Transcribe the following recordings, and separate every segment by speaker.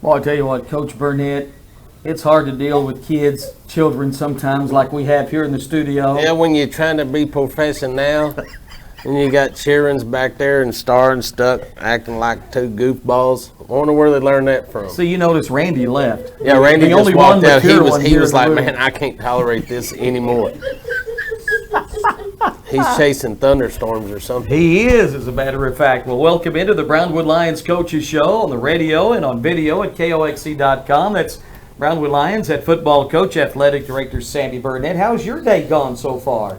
Speaker 1: Well, I tell you what, Coach Burnett, it's hard to deal with children sometimes like we have here in the studio.
Speaker 2: Yeah, when you're trying to be professional and you got cheerings back there and starring stuck, acting like two goofballs. I wonder where they learned that from.
Speaker 1: So you notice Randy left.
Speaker 2: Yeah, Randy just walked out. He was like,
Speaker 1: room.
Speaker 2: man, I can't tolerate this anymore. He's chasing thunderstorms or something.
Speaker 1: He is, as a matter of fact. Well, welcome into the Brownwood Lions Coaches Show on the radio and on video at KOXC.com. That's Brownwood Lions head football coach, athletic director Sandy Burnett. How's your day gone so far?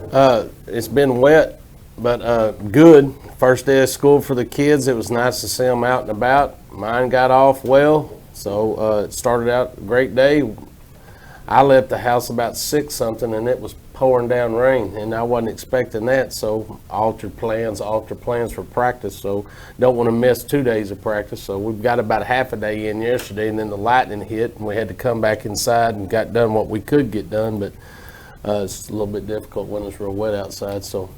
Speaker 2: It's been wet, but good. First day of school for the kids. It was nice to see them out and about. Mine got off well, so it started out a great day. I left the house about 6 something, and it was pouring down rain, and I wasn't expecting that, so altered plans for practice, so don't want to miss 2 days of practice. So we've got about half a day in yesterday, and then the lightning hit, and we had to come back inside and got done what we could get done, but it's a little bit difficult when it's real wet outside, so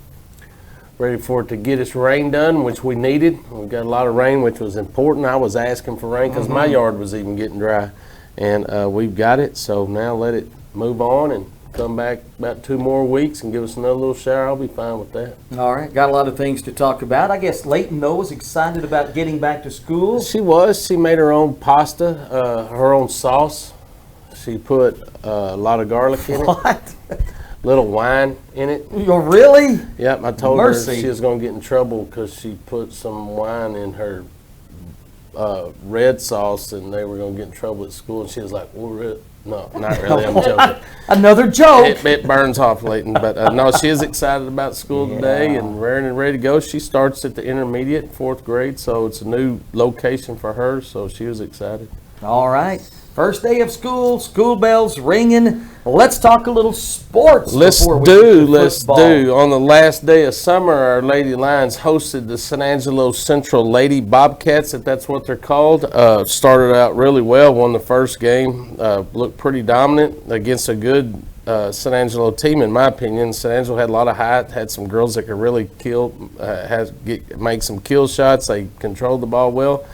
Speaker 2: ready for it to get its rain done, which we needed. We got a lot of rain, which was important. I was asking for rain because my yard was even getting dry, and we've got it, so now let it move on and come back about 2 more weeks and give us another little shower. I'll be fine with that.
Speaker 1: All right, got a lot of things to talk about. I guess Layton, though, was excited about getting back to school.
Speaker 2: She was. She made her own pasta, her own sauce. She put a lot of garlic in it.
Speaker 1: What?
Speaker 2: Little wine in it.
Speaker 1: Oh, really?
Speaker 2: Yep, I told
Speaker 1: Mercy.
Speaker 2: her she was going to get in trouble because she put some wine in her red sauce, and they were going to get in trouble at school. And she was like, well, no, not really. I'm joking.
Speaker 1: Another joke.
Speaker 2: It burns off, Layton. But no, she is excited about school today and raring and ready to go. She starts at the intermediate, 4th grade, so it's a new location for her, so she was excited.
Speaker 1: All right. First day of school, school bells ringing. Let's talk a little sports.
Speaker 2: Let's
Speaker 1: before we
Speaker 2: do.
Speaker 1: get to
Speaker 2: Let's
Speaker 1: football.
Speaker 2: do. On the last day of summer, our Lady Lions hosted the San Angelo Central Lady Bobcats, if that's what they're called. Started out really well, won the first game, looked pretty dominant against a good San Angelo team, in my opinion. San Angelo had a lot of height, had some girls that could really make some kill shots. They controlled the ball well.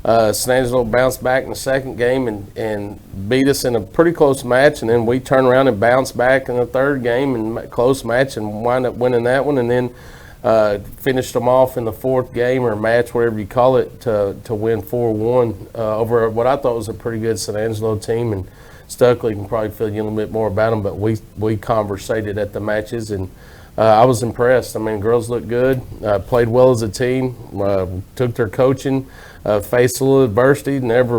Speaker 2: San Angelo bounced back in the second game and beat us in a pretty close match, and then we turned around and bounced back in the third game and close match and wound up winning that one, and then finished them off in the fourth game or match, whatever you call it, to win 4-1 over what I thought was a pretty good San Angelo team. And Stuckley can probably fill you a little bit more about them, but we conversated at the matches, and I was impressed. I mean, girls looked good, played well as a team, took their coaching, faced a little adversity, never,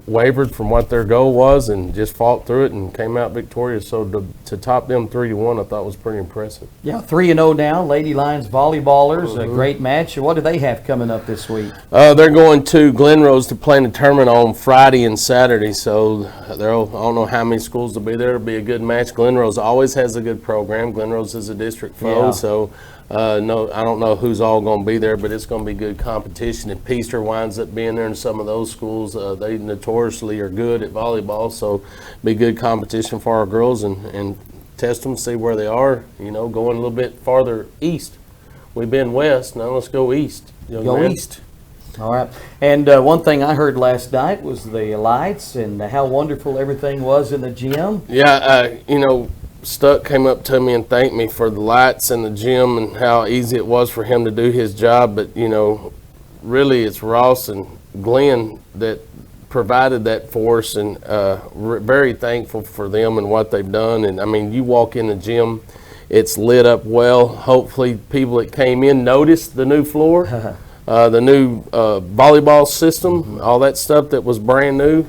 Speaker 2: wavered from what their goal was, and just fought through it and came out victorious. So to top them 3-1, I thought was pretty impressive.
Speaker 1: Yeah, 3-0 now. Lady Lions volleyballers, a great match. What do they have coming up this week?
Speaker 2: They're going to Glen Rose to play in the tournament on Friday and Saturday. So I don't know how many schools will be there. It'll be a good match. Glen Rose always has a good program. Glen Rose is a district foe, so no, I don't know who's all going to be there, but it's going to be good competition. If Peaster winds up being there in some of those schools, they notoriously are good at volleyball, so be good competition for our girls and test them, see where they are, going a little bit farther east. We've been west, now let's go east.
Speaker 1: Go east. All right. And one thing I heard last night was the lights and how wonderful everything was in the gym.
Speaker 2: Yeah, Stuck came up to me and thanked me for the lights in the gym and how easy it was for him to do his job. But, really it's Ross and Glenn that provided that for us, and very thankful for them and what they've done. And, I mean, you walk in the gym, it's lit up well. Hopefully people that came in noticed the new floor, the new volleyball system, all that stuff that was brand new.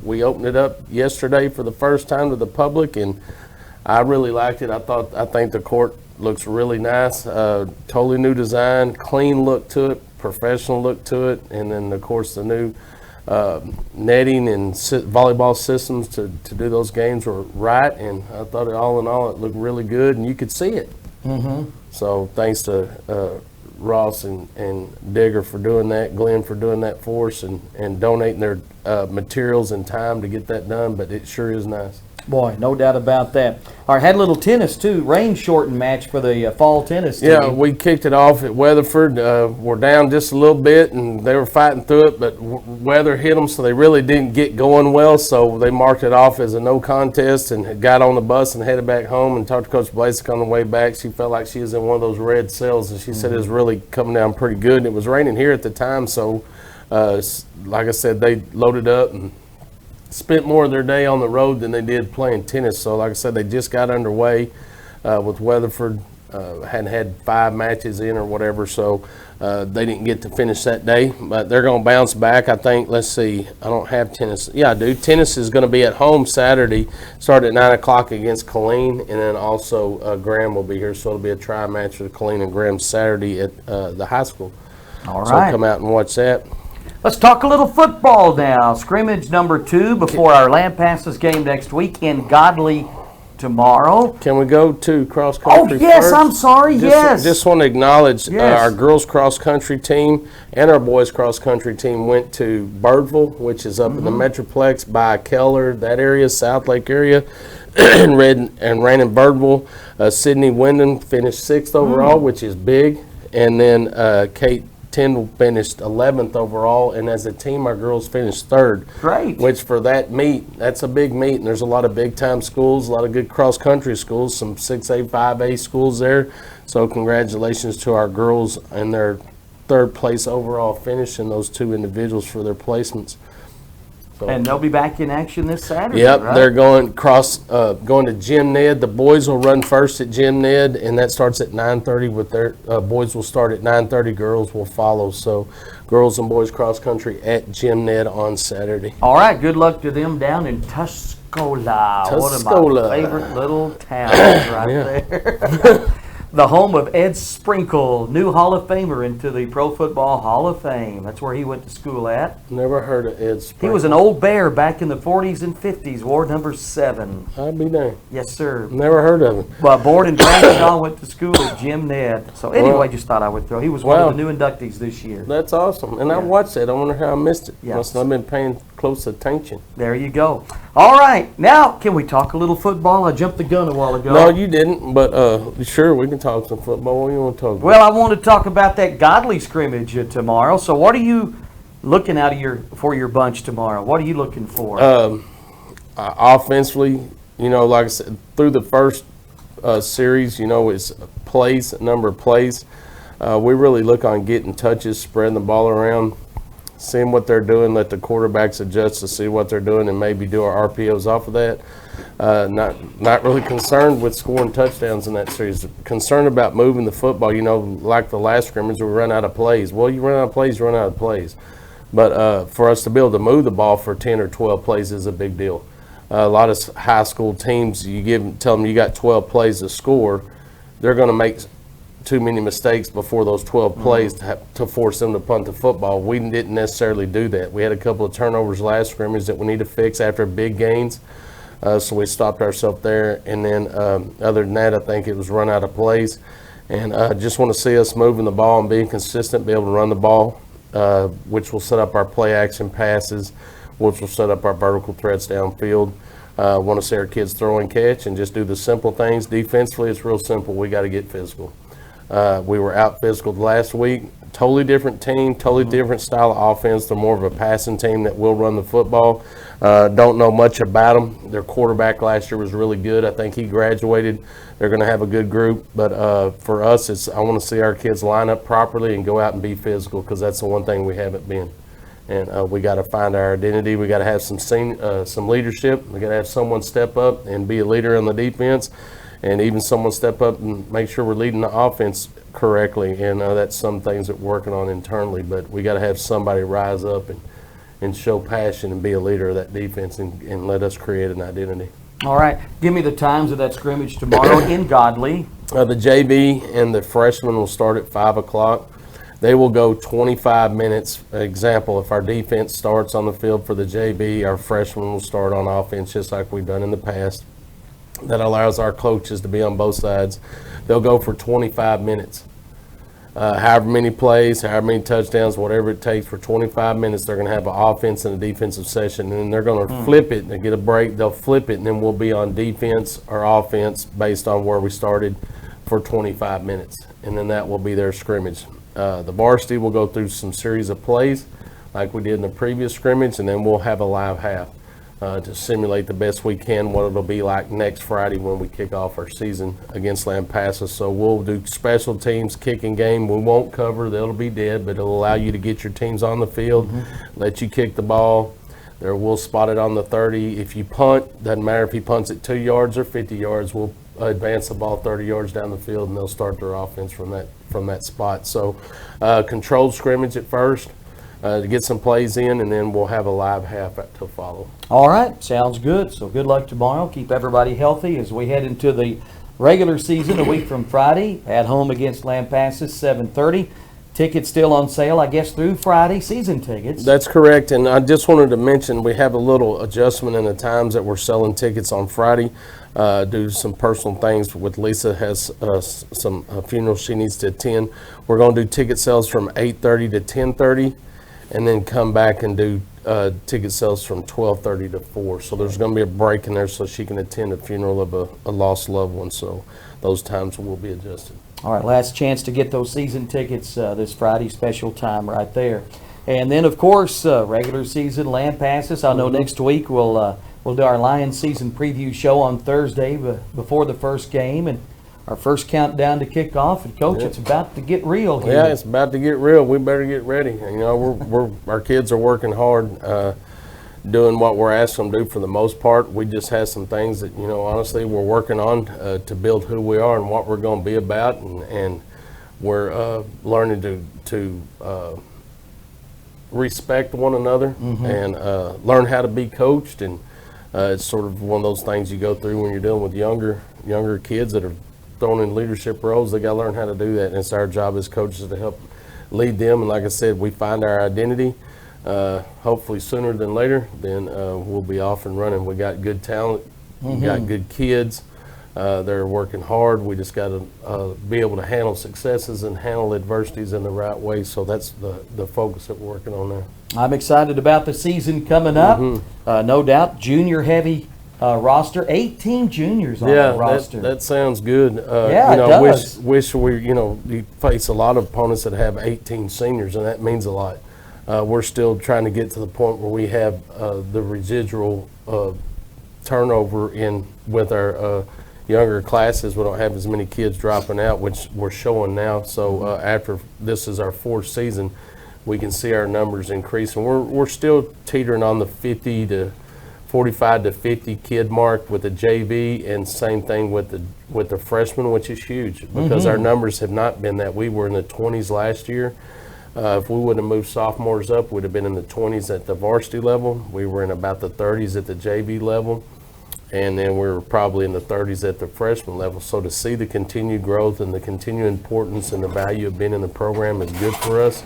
Speaker 2: We opened it up yesterday for the first time to the public, and I really liked it. I think the court looks really nice. Totally new design, clean look to it, professional look to it, and then of course the new netting and volleyball systems to do those games were right. And I thought all in all it looked really good, and you could see it. Mm-hmm. So thanks to Ross and Digger for doing that, Glenn for doing that for us, and donating their materials and time to get that done. But it sure is nice.
Speaker 1: Boy, no doubt about that. All right, had a little tennis too, rain shortened match for the fall tennis team.
Speaker 2: Yeah, we kicked it off at Weatherford. We're down just a little bit, and they were fighting through it, but weather hit them, so they really didn't get going well. So they marked it off as a no contest and got on the bus and headed back home and talked to Coach Blasek on the way back. She felt like she was in one of those red cells, and she said it was really coming down pretty good. And it was raining here at the time, so like I said, they loaded up and spent more of their day on the road than they did playing tennis. So like I said, they just got underway with Weatherford. Hadn't had 5 matches in or whatever, so they didn't get to finish that day. But they're going to bounce back, I think. Let's see. I don't have tennis. Yeah, I do. Tennis is going to be at home Saturday, start at 9 o'clock against Killeen, and then also Graham will be here, so it'll be a try match with Killeen and Graham Saturday at the high school.
Speaker 1: All
Speaker 2: So
Speaker 1: right.
Speaker 2: come out and watch that.
Speaker 1: Let's talk a little football now. Scrimmage number 2 before our Land Passes game next week in Godley tomorrow.
Speaker 2: Can we go to cross
Speaker 1: Oh,
Speaker 2: country
Speaker 1: yes,
Speaker 2: first?
Speaker 1: I'm sorry, yes.
Speaker 2: Just want to acknowledge
Speaker 1: Yes.
Speaker 2: our girls cross country team and our boys cross country team went to Birdville, which is up in the Metroplex by Keller, that area, South Lake area, and ran in Birdville. Sydney Wyndham finished 6th overall, which is big, and then Kate Tyndall finished 11th overall, and as a team, our girls finished 3rd.
Speaker 1: Great.
Speaker 2: Which for that meet, that's a big meet, and there's a lot of big-time schools, a lot of good cross-country schools, some 6A, 5A schools there. So congratulations to our girls and their 3rd place overall finish, and those 2 individuals for their placements. So,
Speaker 1: And they'll be back in action this Saturday,
Speaker 2: yep,
Speaker 1: right?
Speaker 2: they're going to Jim Ned. The boys will run first at Jim Ned, and that starts at 9:30. With their boys will start at 9:30. Girls will follow. So, girls and boys cross country at Jim Ned on Saturday.
Speaker 1: All right, good luck to them down in Tuscola. One of my
Speaker 2: Tuscola.
Speaker 1: favorite little towns right there. The home of Ed Sprinkle, new Hall of Famer into the Pro Football Hall of Fame. That's where he went to school at.
Speaker 2: Never heard of Ed Sprinkle.
Speaker 1: He was an old bear back in the 40s and 50s, Ward number 7.
Speaker 2: I'd be dang.
Speaker 1: Yes, sir.
Speaker 2: Never heard of him.
Speaker 1: But born in Bradshaw, went to school at Jim Ned. So anyway,
Speaker 2: Well,
Speaker 1: just thought I would throw. He was one
Speaker 2: wow.
Speaker 1: of the new inductees this year.
Speaker 2: That's awesome. And I
Speaker 1: Yeah.
Speaker 2: watched that. I wonder how I missed it.
Speaker 1: Yes.
Speaker 2: Must not have been paying close attention.
Speaker 1: There you go. All right, now can we talk a little football? I jumped the gun a while ago.
Speaker 2: No, you didn't. But sure, we can talk some football. What do you want to talk about?
Speaker 1: Well, I want to talk about that Godley scrimmage tomorrow. So, what are you looking out of for your bunch tomorrow? What are you looking for?
Speaker 2: Offensively, like I said, through the first series, it's plays, a number of plays. We really look on getting touches, spreading the ball around, seeing what they're doing, let the quarterbacks adjust to see what they're doing, and maybe do our RPOs off of that. Not really concerned with scoring touchdowns in that series. Concerned about moving the football. Like the last scrimmage, we run out of plays. Well, you run out of plays, you run out of plays. But for us to be able to move the ball for 10 or 12 plays is a big deal. A lot of high school teams, tell them you got 12 plays to score, they're going to make too many mistakes before those 12 plays to force them to punt the football. We didn't necessarily do that. We had a couple of turnovers last scrimmage that we need to fix after big gains. So we stopped ourselves there. And then other than that, I think it was run out of plays. And I just want to see us moving the ball and being consistent, be able to run the ball, which will set up our play action passes, which will set up our vertical threats downfield. Want to see our kids throw and catch and just do the simple things. Defensively, it's real simple. We got to get physical. We were out physical last week. Totally different team, totally different style of offense. They're more of a passing team that will run the football. Don't know much about them. Their quarterback last year was really good. I think he graduated. They're going to have a good group. But for us, I want to see our kids line up properly and go out and be physical, because that's the one thing we haven't been. And we got to find our identity. We got to have some leadership. We got to have someone step up and be a leader on the defense, and even someone step up and make sure we're leading the offense correctly. And that's some things that we're working on internally. But we got to have somebody rise up and show passion and be a leader of that defense and let us create an identity.
Speaker 1: All right, give me the times of that scrimmage tomorrow in Godley.
Speaker 2: The JV and the freshmen will start at 5 o'clock. They will go 25 minutes. Example, if our defense starts on the field for the JV, our freshmen will start on offense just like we've done in the past. That allows our coaches to be on both sides. They'll go for 25 minutes. however many plays, however many touchdowns, whatever it takes for 25 minutes. They're going to have an offense and a defensive session, and then they're going to flip it. They get a break, they'll flip it, and then we'll be on defense or offense based on where we started for 25 minutes, and then that will be their scrimmage. The varsity will go through some series of plays like we did in the previous scrimmage, and then we'll have a live half to simulate the best we can what it'll be like next Friday when we kick off our season against Lampasas. So we'll do special teams, kicking game. We won't cover, that'll be dead, but it'll allow you to get your teams on the field, let you kick the ball. There, we'll spot it on the 30. If you punt, doesn't matter if he punts it 2 yards or 50 yards, we'll advance the ball 30 yards down the field, and they'll start their offense from that spot. So controlled scrimmage at first to get some plays in, and then we'll have a live half to follow.
Speaker 1: All right, sounds good. So good luck tomorrow. Keep everybody healthy as we head into the regular season a week from Friday. At home against Lampasas, 7:30. Tickets still on sale, I guess, through Friday, season tickets.
Speaker 2: That's correct, and I just wanted to mention we have a little adjustment in the times that we're selling tickets on Friday. Due to some personal things with Lisa has some funeral she needs to attend. We're going to do ticket sales from 8:30 to 10:30, and then come back and do ticket sales from 12:30 to 4. So there's going to be a break in there so she can attend a funeral of a lost loved one. So those times will be adjusted.
Speaker 1: All right, last chance to get those season tickets this Friday, special time right there. And then, of course, regular season Lampasas. I know next week we'll do our Lions season preview show on Thursday before the first game, and our first countdown to kick off. And Coach, it's about to get real here.
Speaker 2: Yeah, it's about to get real. We better get ready. You know, our kids are working hard, doing what we're asking them to do for the most part. We just have some things that, you know, honestly, we're working on to build who we are and what we're going to be about, and we're learning to respect one another and learn how to be coached. And it's sort of one of those things you go through when you're dealing with younger kids that are thrown in leadership roles. They got to learn how to do that, and it's our job as coaches to help lead them. And like I said, we find our identity hopefully sooner than later, then we'll be off and running. We got good talent, we got good kids. They're working hard. We just got to be able to handle successes and handle adversities in the right way. So that's the focus that we're working on now.
Speaker 1: I'm excited about the season coming up. No doubt, junior heavy roster, 18 juniors on the roster.
Speaker 2: That sounds good.
Speaker 1: Yeah,
Speaker 2: you know,
Speaker 1: it does.
Speaker 2: wish we, you know, you face a lot of opponents that have 18 seniors, and that means a lot. We're still trying to get to the point where we have the residual turnover with our younger classes. We don't have as many kids dropping out, which we're showing now. So after this is our 4th season, we can see our numbers increase, and we're still teetering on the 50 to 45 to 50 kid mark with the JV, and same thing with the freshmen, which is huge because our numbers have not been that. We were in the 20s last year. If we would have moved sophomores up, we'd have been in the 20s at the varsity level. We were in about the 30s at the JV level, and then we were probably in the 30s at the freshman level. So to see the continued growth and the continued importance and the value of being in the program is good for us.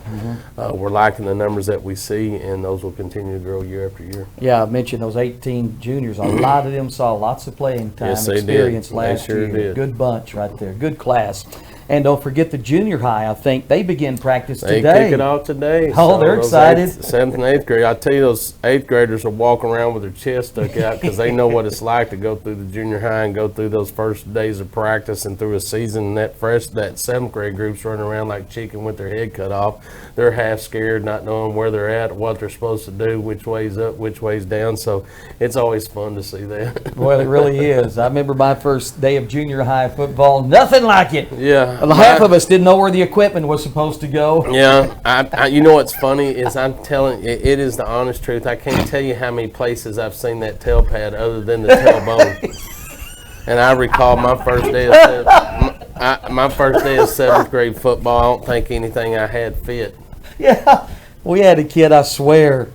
Speaker 2: We're liking the numbers that we see, and those will continue to grow year after year.
Speaker 1: Yeah, I mentioned those 18 juniors. A lot of them saw lots of playing time
Speaker 2: Yes, they
Speaker 1: experience
Speaker 2: did.
Speaker 1: last
Speaker 2: They sure
Speaker 1: year.
Speaker 2: did.
Speaker 1: Good bunch right there. Good class. And don't forget the junior high. I think they begin practice
Speaker 2: They
Speaker 1: today.
Speaker 2: kick it off today.
Speaker 1: Oh, they're
Speaker 2: those
Speaker 1: excited.
Speaker 2: 7th and 8th grade. I tell you, those 8th graders are walking around with their chest stuck out because they know what it's like to go through the junior high and go through those first days of practice and through a season. And that 7th grade group's running around like chicken with their head cut off. They're half scared, not knowing where they're at, what they're supposed to do, which way's up, which way's down. So it's always fun to see that.
Speaker 1: Well, it really is. I remember my first day of junior high football. Nothing like it.
Speaker 2: Yeah.
Speaker 1: Half of us didn't know where the equipment was supposed to go.
Speaker 2: Yeah, I you know what's funny is I'm telling it is the honest truth. I can't tell you how many places I've seen that tail pad other than the tailbone. And I recall my first day of 7th grade football. I don't think anything I had fit.
Speaker 1: Yeah, we had a kid, I swear,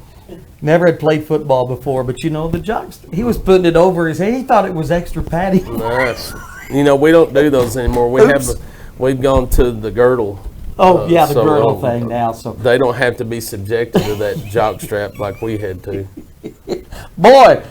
Speaker 1: never had played football before, but you know, the jocks, he was putting it over his head. He thought it was extra padding.
Speaker 2: Nice. You know, we don't do those anymore. We've gone to the girdle.
Speaker 1: Oh, yeah, the girdle thing now. So,
Speaker 2: they don't have to be subjected to that jock strap like we had to.
Speaker 1: boy,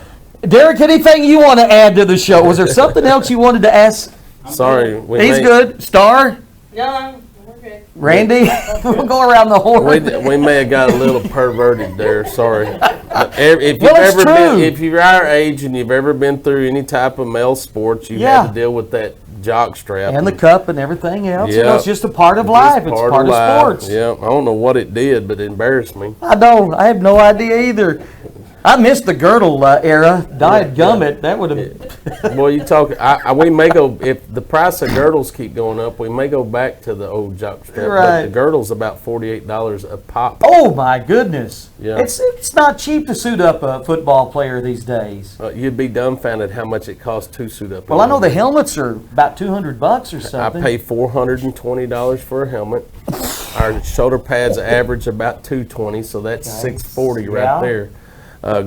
Speaker 1: Derek, anything you want to add to the show? Was there something else you wanted to ask?
Speaker 2: Sorry.
Speaker 1: He's good. Star?
Speaker 3: Yeah, we're Okay.
Speaker 1: Randy, we'll go around the horn.
Speaker 2: We may have got a little perverted there. Sorry. If
Speaker 1: Well, it's true.
Speaker 2: if you're our age and you've ever been through any type of male sports, you've
Speaker 1: Yeah.
Speaker 2: had to deal with that jock strap
Speaker 1: And the cup and everything else.
Speaker 2: Yeah.
Speaker 1: It's just a part of life. It's part of
Speaker 2: life.
Speaker 1: sports.
Speaker 2: Yeah, I don't know what it did, but it embarrassed me.
Speaker 1: I don't. I have no idea either. I missed the girdle era. Diet gummit. That would have.
Speaker 2: Well, you talk. We may go if the price of girdles keep going up. We may go back to the old jock strap.
Speaker 1: Right.
Speaker 2: But the girdle's about $48 a pop.
Speaker 1: Oh my goodness.
Speaker 2: Yeah.
Speaker 1: It's not cheap to suit up a football player these days.
Speaker 2: You'd be dumbfounded how much it costs to suit up.
Speaker 1: Well, I know the helmets are about $200 or
Speaker 2: I
Speaker 1: something.
Speaker 2: pay $420 for a helmet. Our shoulder pads average about $220, so that's
Speaker 1: Okay.
Speaker 2: $640 right
Speaker 1: Yeah.
Speaker 2: there.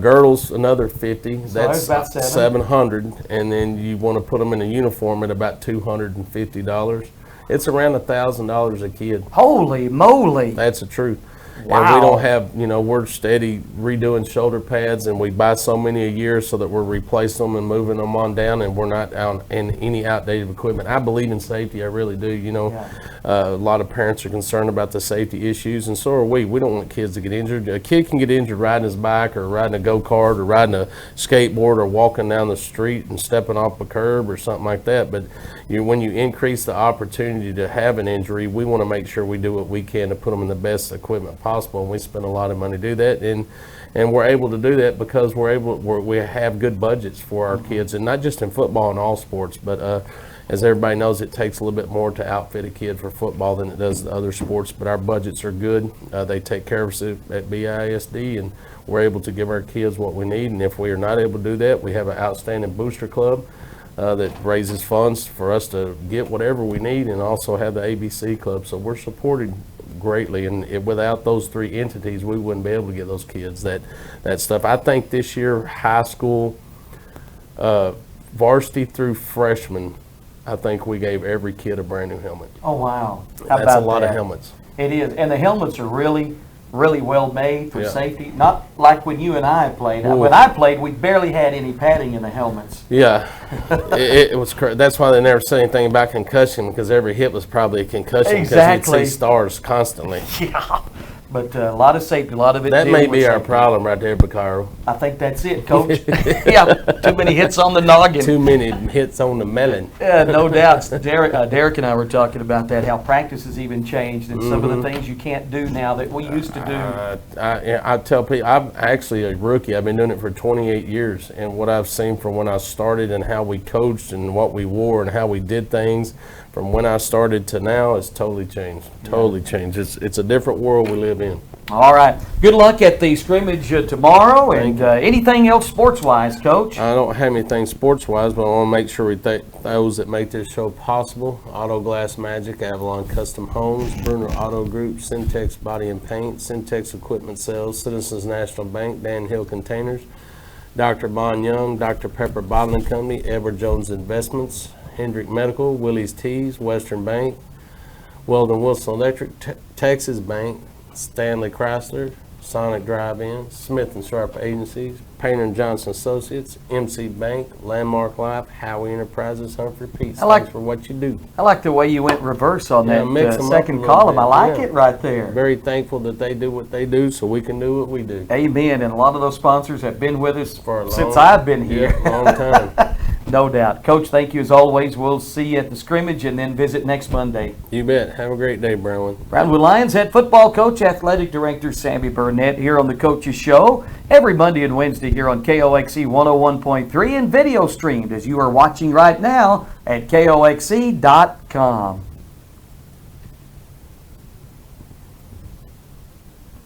Speaker 2: Girdles another $50.
Speaker 1: there's
Speaker 2: That's
Speaker 1: about
Speaker 2: $700, and then you want to put them in a uniform at about $250. It's around $1,000 a kid.
Speaker 1: Holy moly.
Speaker 2: That's the truth. And we
Speaker 1: Wow.
Speaker 2: don't have, we're steady redoing shoulder pads, and we buy so many a year so that we're replacing them and moving them on down, and we're not out in any outdated equipment. I believe in safety, I really do. A lot of parents are concerned about the safety issues, and so are we. We don't want kids to get injured. A kid can get injured riding his bike or riding a go-kart or riding a skateboard or walking down the street and stepping off a curb or something like that. But when you increase the opportunity to have an injury, we want to make sure we do what we can to put them in the best equipment possible, and we spend a lot of money to do that. And we're able to do that because we have good budgets for our kids, and not just in football and all sports, but as everybody knows, it takes a little bit more to outfit a kid for football than it does the other sports, but our budgets are good. They take care of us at BISD, and we're able to give our kids what we need. And if we are not able to do that, we have an outstanding booster club that raises funds for us to get whatever we need, and also have the ABC club. So we're supported greatly, and without those three entities, we wouldn't be able to get those kids that stuff. I think this year, high school, varsity through freshman, I think we gave every kid a brand new helmet.
Speaker 1: Oh, wow. How
Speaker 2: That's
Speaker 1: about
Speaker 2: a lot of
Speaker 1: that?
Speaker 2: helmets.
Speaker 1: It is. And the helmets are really, really well made for
Speaker 2: Yeah.
Speaker 1: safety. Not like when you and I played.
Speaker 2: Ooh.
Speaker 1: When I played, we barely had any padding in the helmets.
Speaker 2: Yeah, it was. That's why they never said anything about concussion, because every hit was probably a concussion.
Speaker 1: Exactly.
Speaker 2: Because you'd see stars constantly.
Speaker 1: Yeah. But a lot of safety, a lot of it.
Speaker 2: That may
Speaker 1: dealing with
Speaker 2: be our
Speaker 1: safety.
Speaker 2: problem right there, Bacaro.
Speaker 1: I think that's it, Coach. Yeah, too many hits on the noggin.
Speaker 2: Too many hits on the melon.
Speaker 1: Yeah, no doubt. Derek and I were talking about that, how practice has even changed, and some
Speaker 2: Mm-hmm.
Speaker 1: of the things you can't do now that we used to do.
Speaker 2: I tell people, I'm actually a rookie. I've been doing it for 28 years, and what I've seen from when I started and how we coached and what we wore and how we did things from when I started to now has totally changed. Totally changed. It's a different world we live in.
Speaker 1: All right. Good luck at the scrimmage tomorrow. And anything else sports-wise, Coach?
Speaker 2: I don't have anything sports-wise, but I want to make sure we thank those that make this show possible. Auto Glass Magic, Avalon Custom Homes, Bruner Auto Group, Syntex Body and Paint, Syntex Equipment Sales, Citizens National Bank, Dan Hill Containers, Dr. Bon Young, Dr. Pepper Bottling Company, Edward Jones Investments, Hendrick Medical, Willie's Teas, Western Bank, Weldon Wilson Electric, Texas Bank, Stanley Chrysler, Sonic Drive-In, Smith & Sharp Agencies, Painter & Johnson Associates, MC Bank, Landmark Life, Howie Enterprises, Humphrey Pete. Thanks for what you do.
Speaker 1: I like the way you went reverse on
Speaker 2: Yeah, mix
Speaker 1: that
Speaker 2: 'em up a
Speaker 1: second
Speaker 2: little
Speaker 1: column.
Speaker 2: bit,
Speaker 1: I like
Speaker 2: yeah.
Speaker 1: it right there.
Speaker 2: Very thankful that they do what they do so we can do what we do.
Speaker 1: Amen. And a lot of those sponsors have been with us
Speaker 2: For a
Speaker 1: since
Speaker 2: long-
Speaker 1: I've been here.
Speaker 2: Yeah, long time.
Speaker 1: No doubt. Coach, thank you as always. We'll see you at the scrimmage and then visit next Monday.
Speaker 2: You bet. Have a great day, Brownwood.
Speaker 1: Brownwood Lions head football coach, athletic director Sammy Burnett here on the Coaches Show every Monday and Wednesday here on KOXC 101.3 and video streamed as you are watching right now at KOXC.com.